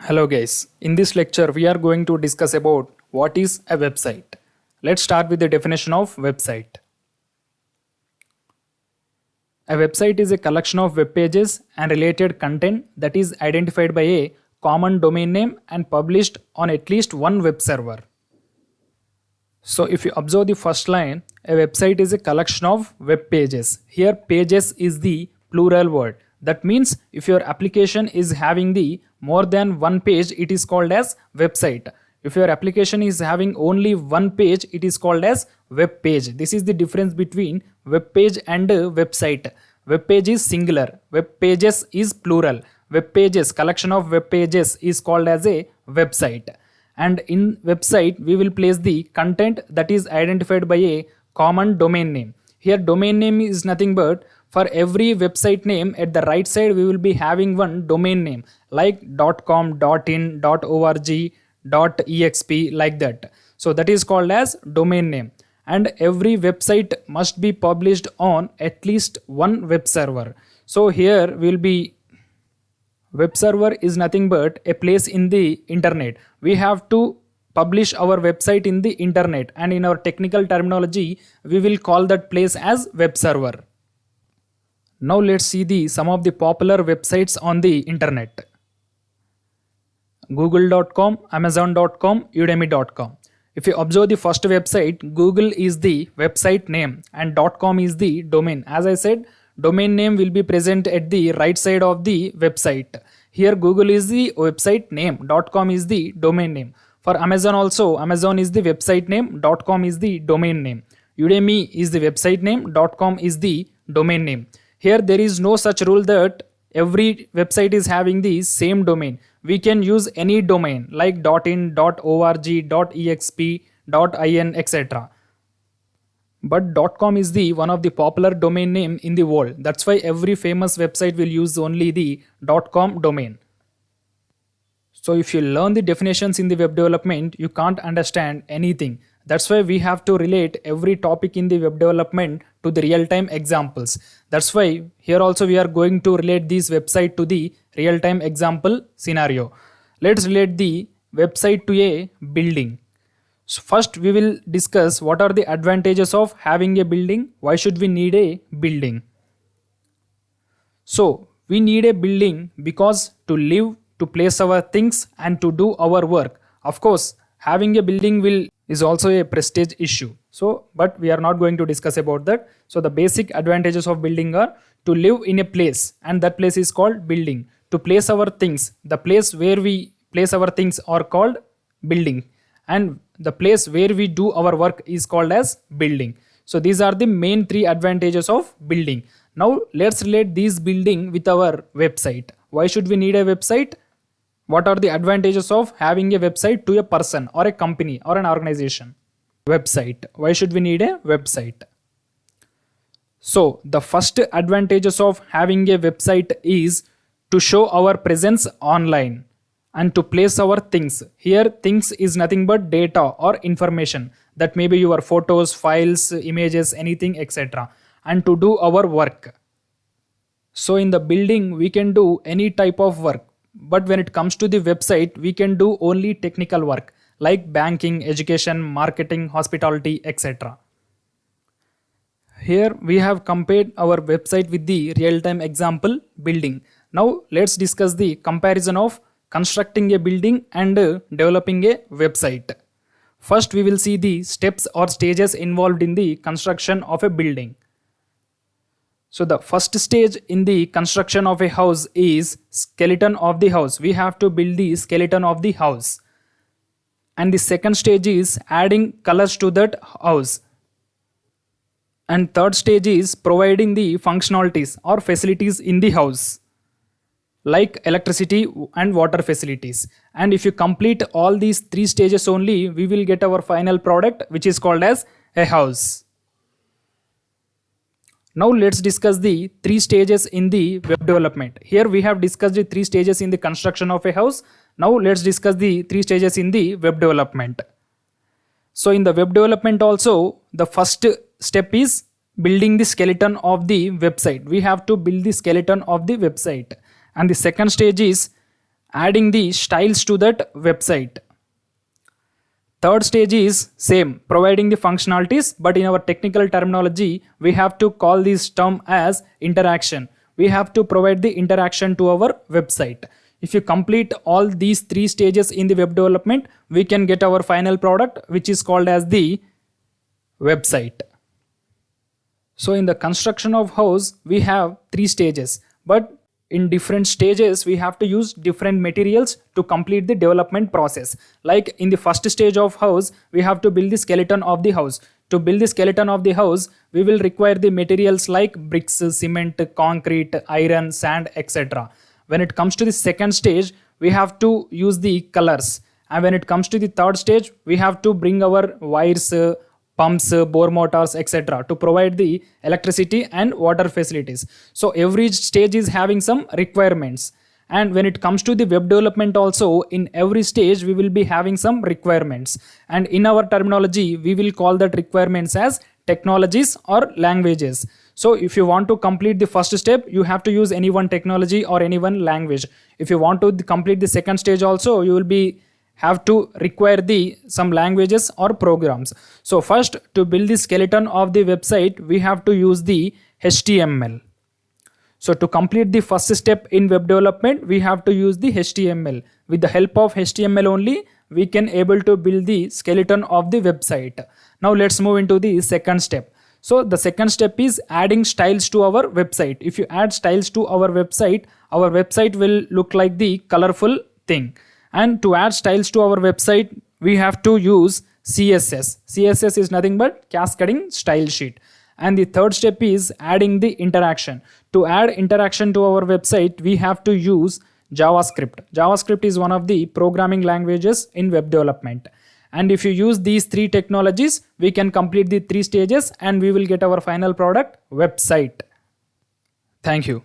Hello guys, in this lecture we are going to discuss about what is a website. Let's start with the definition of website. A website is a collection of web pages and related content that is identified by a common domain name and published on at least one web server. So if you observe the first line, a website is a collection of web pages. Here pages is the plural word. That means if your application is having the more than one page, it is called as website. If your application is having only one page, it is called as web page. This is the difference between web page and website. Web page is singular, web pages is plural. Web pages, collection of web pages is called as a website. And in website we will place the content that is identified by a common domain name. Here domain name is nothing but for every website name at the right side we will be having one domain name like .com, .in, .org, .exp like that. So that is called as domain name, and every website must be published on at least one web server. So here we will be web server is nothing but a place in the internet. We have to publish our website in the internet, and in our technical terminology we will call that place as web server. Now let's see some of the popular websites on the internet. Google.com, Amazon.com, Udemy.com. If you observe the first website, Google is the website name and .com is the domain. As I said, domain name will be present at the right side of the website. Here Google is the website name, .com is the domain name. For Amazon also, Amazon is the website name, .com is the domain name. Udemy is the website name, .com is the domain name. Here there is no such rule that every website is having the same domain. We can use any domain like .in, .org, .exp, .in, etc. But .com is the one of the popular domain name in the world. That's why every famous website will use only the .com domain. So if you learn the definitions in the web development, you can't understand anything. That's why we have to relate every topic in the web development to the real-time examples. That's why here also we are going to relate this website to the real-time example scenario. Let's relate the website to a building. So first we will discuss what are the advantages of having a building. Why should we need a building? So we need a building because to live, to place our things and to do our work. Of course, having a building is also a prestige issue. So, but we are not going to discuss about that. So the basic advantages of building are to live in a place, and that place is called building. To place our things, the place where we place our things are called building, and the place where we do our work is called as building. So these are the main three advantages of building. Now let's relate this building with our website. Why should we need a website? What are the advantages of having a website to a person or a company or an organization? Website. Why should we need a website? So the first advantages of having a website is to show our presence online and to place our things. Here things is nothing but data or information, that may be your photos, files, images, anything, etc. and to do our work. So in the building we can do any type of work, but when it comes to the website we can do only technical work like banking, education, marketing, hospitality, etc. Here we have compared our website with the real-time example building. Now let's discuss the comparison of constructing a building and developing a website. First we will see the steps or stages involved in the construction of a building. So the first stage in the construction of a house is skeleton of the house. We have to build the skeleton of the house. And the second stage is adding colors to that house. And third stage is providing the functionalities or facilities in the house, like electricity and water facilities. And if you complete all these three stages only, we will get our final product, which is called as a house. Now let's discuss the three stages in the web development. Here we have discussed the three stages in the construction of a house. Now let's discuss the three stages in the web development. So in the web development also, the first step is building the skeleton of the website. We have to build the skeleton of the website. And the second stage is adding the styles to that website. Third stage is same, providing the functionalities, but in our technical terminology, we have to call this term as interaction. We have to provide the interaction to our website. If you complete all these three stages in the web development, we can get our final product, which is called as the website. So in the construction of house, we have three stages, but in different stages, we have to use different materials to complete the development process. Like in the first stage of house, we have to build the skeleton of the house. To build the skeleton of the house, we will require the materials like bricks, cement, concrete, iron, sand, etc. When it comes to the second stage, we have to use the colors. And when it comes to the third stage, we have to bring our wires, pumps, bore motors, etc. to provide the electricity and water facilities. So every stage is having some requirements. And when it comes to the web development also, in every stage we will be having some requirements. And in our terminology, we will call that requirements as technologies or languages. So if you want to complete the first step, you have to use any one technology or any one language. If you want to complete the second stage also, you will be have to require the some languages or programs. So first, to build the skeleton of the website, we have to use the HTML. So to complete the first step in web development, we have to use the HTML. With the help of HTML only, we can able to build the skeleton of the website. Now let's move into the second step. So the second step is adding styles to our website. If you add styles to our website will look like the colorful thing. And to add styles to our website, we have to use CSS. CSS is nothing but cascading style sheet. And the third step is adding the interaction. To add interaction to our website, we have to use JavaScript. JavaScript is one of the programming languages in web development. And if you use these three technologies, we can complete the three stages and we will get our final product, website. Thank you.